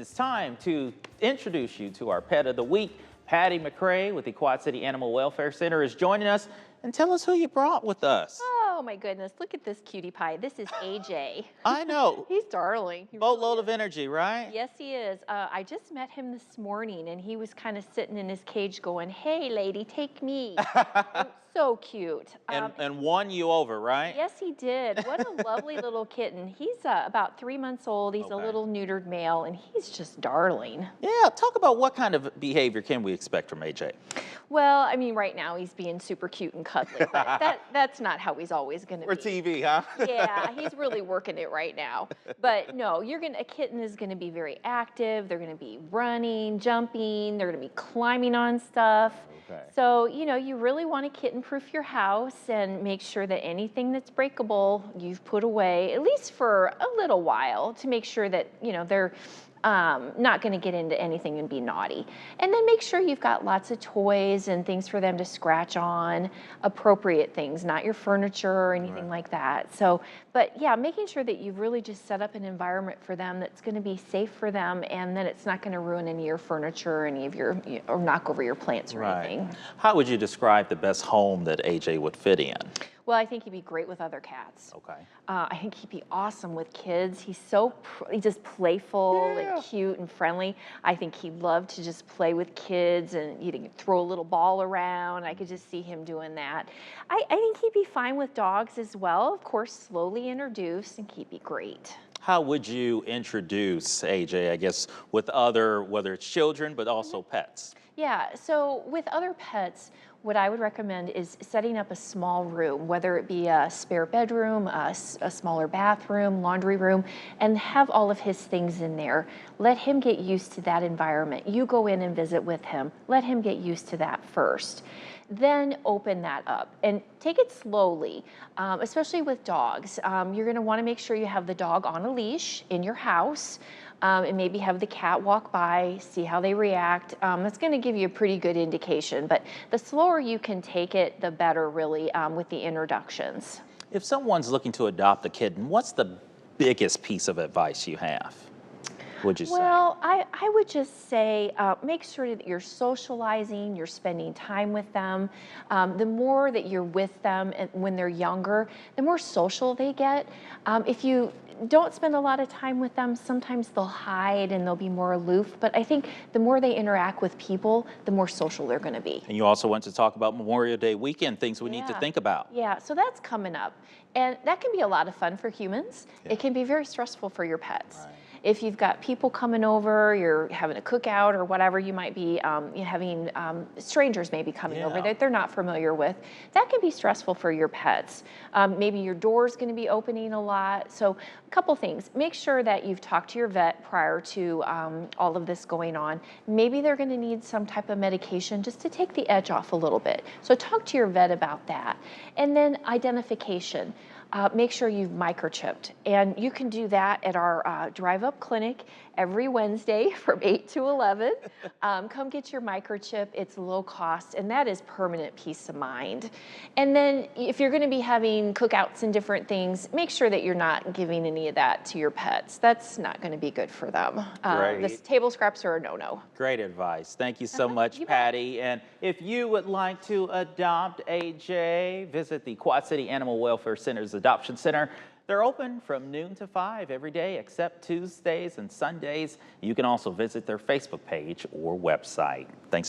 It's time to introduce you to our pet of the week. Patty McCrae with the Quad City Animal Welfare Center is joining us, and tell us who you brought with us. Oh my goodness, look at this cutie pie. This is AJ. I know. He's darling. He Boatload really of is. energy, right? Yes, he is. I just met him this morning, and he was kind of sitting in his cage going, "Hey, lady, take me." And so cute. And won you over, right? Yes, he did. What a lovely little kitten. He's about 3 months old. He's a Okay. little neutered male, and he's just darling. Yeah, talk about what kind of behavior can we expect from AJ? Well, I mean, right now he's being super cute and cuddly, but that's not how he's always going to For be. TV, huh? Yeah, he's really working it right now. But no, a kitten is going to be very active. They're going to be running, jumping. They're going to be climbing on stuff. Okay. So, you really want to kitten-proof your house and make sure that anything that's breakable you've put away, at least for a little while, to make sure that, they're not going to get into anything and be naughty. And then make sure you've got lots of toys and things for them to scratch on, appropriate things, not your furniture or anything like that. So, but yeah, making sure that you've really just set up an environment for them that's going to be safe for them, and then it's not going to ruin any of your furniture or any of your, or knock over your plants or anything. How would you describe the best home that AJ would fit in? Well, I think he'd be great with other cats. Okay. I think he'd be awesome with kids. He's he's just playful and cute and friendly. I think he'd love to just play with kids and throw a little ball around. I could just see him doing that. I think he'd be fine with dogs as well. Of course, slowly introduce, and he'd be great. How would you introduce AJ, I guess, with other, whether it's children, but also pets? Yeah, so with other pets, what I would recommend is setting up a small room, whether it be a spare bedroom, a smaller bathroom, laundry room, and have all of his things in there. Let him get used to that environment. You go in and visit with him. Let him get used to that first. Then open that up and take it slowly, especially with dogs. You're going to want to make sure you have the dog on a leash in your house. And maybe have the cat walk by, see how they react. That's going to give you a pretty good indication. But the slower you can take it, the better, really, with the introductions. If someone's looking to adopt a kitten, what's the biggest piece of advice you have, would you say? Well, I would just say make sure that you're socializing, you're spending time with them. The more that you're with them and when they're younger, the more social they get. If you don't spend a lot of time with them, sometimes they'll hide and they'll be more aloof. But I think the more they interact with people, the more social they're going to be. And you also want to talk about Memorial Day weekend, things we need to think about. Yeah, so that's coming up. And that can be a lot of fun for humans. Yeah. It can be very stressful for your pets. Right. If you've got people coming over, you're having a cookout or whatever, you might be having strangers maybe coming over that they're not familiar with. That can be stressful for your pets. Maybe your door's going to be opening a lot. So a couple things. Make sure that you've talked to your vet prior to all of this going on. Maybe they're going to need some type of medication just to take the edge off a little bit. So talk to your vet about that. And then identification. Make sure you've microchipped. And you can do that at our drive-up clinic every Wednesday from 8 to 11. Come get your microchip. It's low cost, and that is permanent peace of mind. And then if you're going to be having cookouts and different things, make sure that you're not giving any of that to your pets. That's not going to be good for them. The table scraps are a no-no. Great advice. Thank you so much, You bet. Patty. And if you would like to adopt AJ, visit the Quad City Animal Welfare Center's Adoption Center. They're open from noon to 5 every day except Tuesdays and Sundays. You can also visit their Facebook page or website. Thanks.